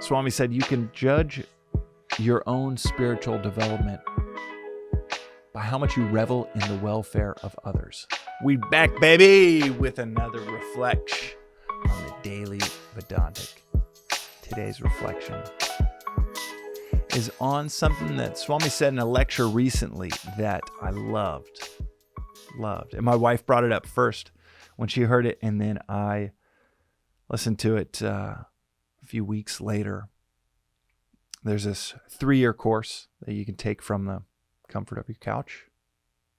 Swami said you can judge your own spiritual development by how much you revel in the welfare of others. We back, baby, with another reflection on the daily Vedantic. Today's reflection is on something that Swami said in a lecture recently that I loved. And my wife brought it up first when she heard it, and then I listened to it a few weeks later. There's this 3-year course that you can take from the comfort of your couch,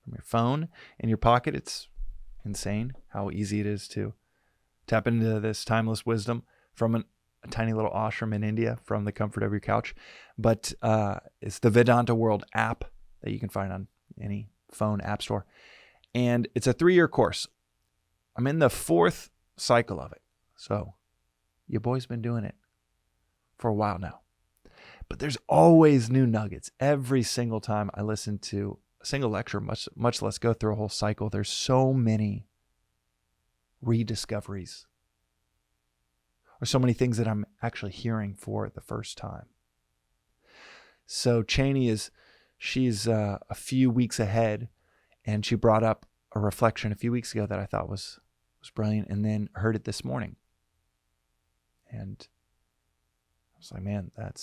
from your phone, in your pocket. It's insane how easy it is to tap into this timeless wisdom from a tiny little ashram in India from the comfort of your couch. But it's the Vedanta World app that you can find on any phone app store. And it's a 3-year course. I'm in the 4th cycle of it. So your boy's been doing it for a while now. But there's always new nuggets. Every single time I listen to a single lecture, much less go through a whole cycle, there's so many rediscoveries, or so many things that I'm actually hearing for the first time. So Cheney she's a few weeks ahead, and she brought up a reflection a few weeks ago that I thought was brilliant, and then heard it this morning. And I was like, man, I'm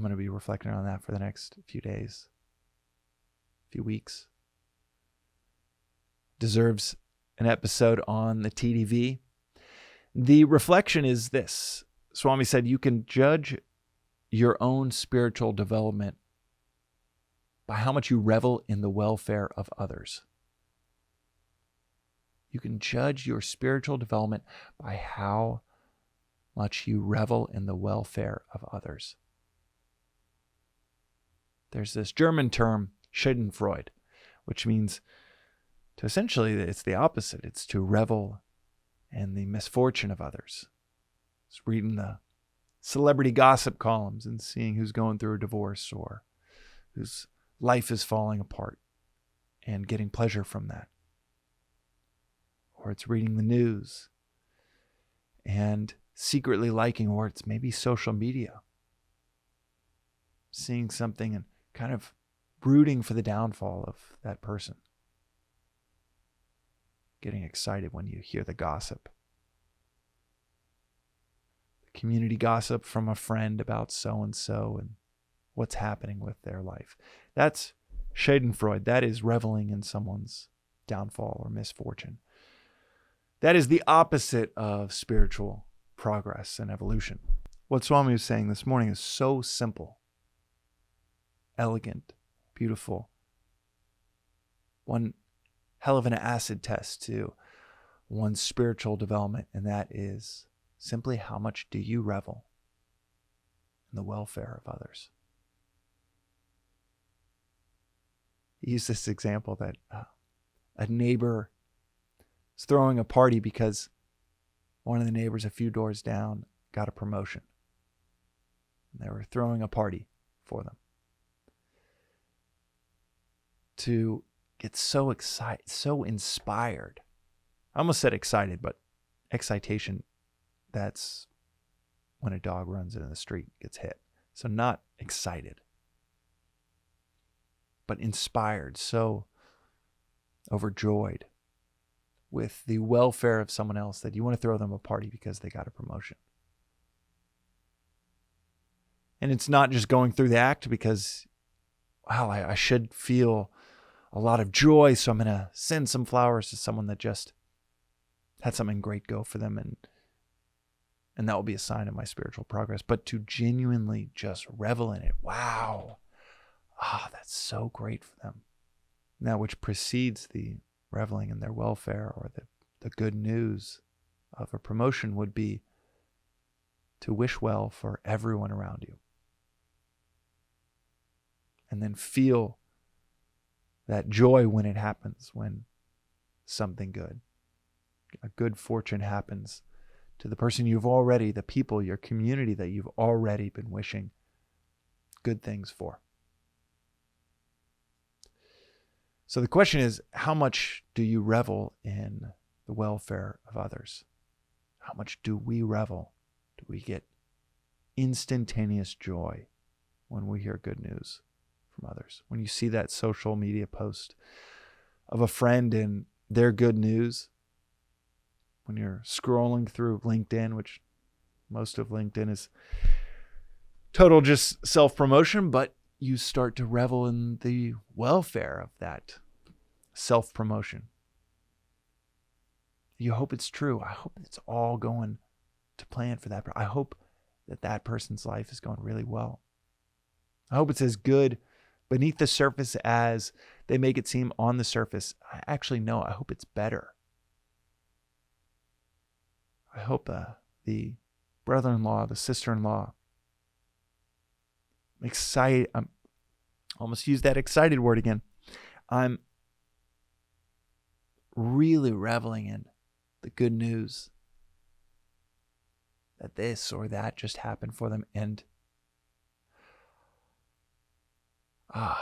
going to be reflecting on that for the next few days, few weeks. Deserves an episode on the TDV. The reflection is this. Swami said you can judge your own spiritual development by how much you revel in the welfare of others. You can judge your spiritual development by how much you revel in the welfare of others. There's this German term, Schadenfreude, which means to essentially, it's the opposite. It's to revel in the misfortune of others. It's reading the celebrity gossip columns and seeing who's going through a divorce or whose life is falling apart and getting pleasure from that. Or it's reading the news and secretly liking, or it's maybe social media, seeing something and kind of rooting for the downfall of that person. Getting excited when you hear the gossip. The community gossip from a friend about so-and-so and what's happening with their life. That's Schadenfreude. That is reveling in someone's downfall or misfortune. That is the opposite of spiritual progress and evolution. What Swami was saying this morning is so simple, elegant, beautiful. One hell of an acid test to one's spiritual development, and that is simply how much do you revel in the welfare of others. He used this example that a neighbor is throwing a party because one of the neighbors a few doors down got a promotion. And they were throwing a party for them. To get so excited, so inspired. I almost said excited, but excitation, that's when a dog runs into the street and gets hit. So not excited, but inspired, so overjoyed with the welfare of someone else that you want to throw them a party because they got a promotion. And it's not just going through the act because, wow, I should feel a lot of joy, so I'm going to send some flowers to someone that just had something great go for them, and that will be a sign of my spiritual progress. But to genuinely just revel in it, wow, that's so great for them. Now, which precedes the reveling in their welfare or the good news of a promotion would be to wish well for everyone around you. And then feel that joy when it happens, when something good, a good fortune happens to the person the people, your community that you've already been wishing good things for. So the question is, how much do you revel in the welfare of others? How much do we revel Do we get instantaneous joy when we hear good news from others? When you see that social media post of a friend and their good news, when you're scrolling through LinkedIn, which most of LinkedIn is total just self-promotion, but you start to revel in the welfare of that self-promotion. You hope it's true. I hope it's all going to plan for that. I hope that that person's life is going really well. I hope it's as good beneath the surface as they make it seem on the surface. I actually know. I hope it's better. I hope the brother-in-law, the sister-in-law, I'm excited. I'm almost used that excited word again. I'm really reveling in the good news that this or that just happened for them. And I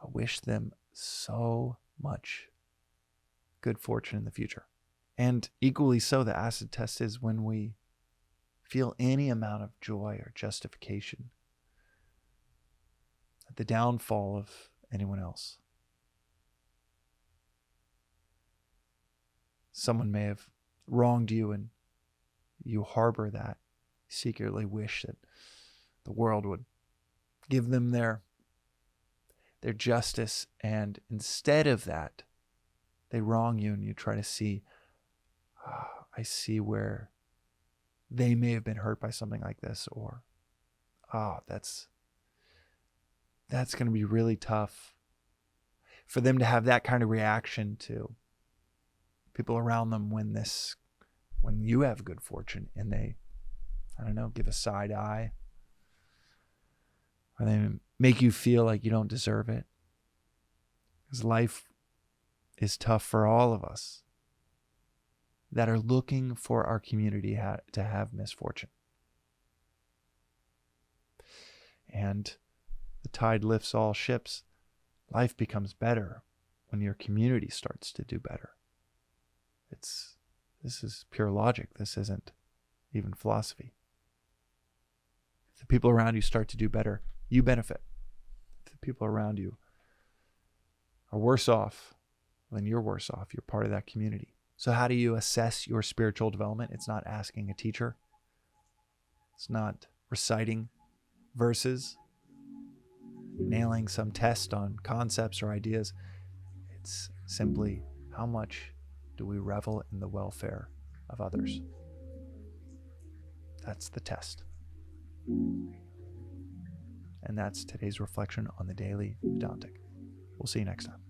wish them so much good fortune in the future. And equally so, the acid test is when we feel any amount of joy or justification at the downfall of anyone else. Someone may have wronged you and you harbor that, secretly wish that the world would give them their justice, and instead of that, they wrong you and you try to see, I see where they may have been hurt by something like this, or that's going to be really tough for them to have that kind of reaction to people around them when you have good fortune and they, I don't know, give a side eye, or they make you feel like you don't deserve it. Because life is tough for all of us that are looking for our community to have misfortune. And the tide lifts all ships. Life becomes better when your community starts to do better. This is pure logic. This isn't even philosophy. If the people around you start to do better, you benefit. If the people around you are worse off, then you're worse off. You're part of that community. So how do you assess your spiritual development? It's not asking a teacher. It's not reciting verses, nailing some test on concepts or ideas. It's simply, how much do we revel in the welfare of others? That's the test. And that's today's reflection on the Daily Vedantic. We'll see you next time.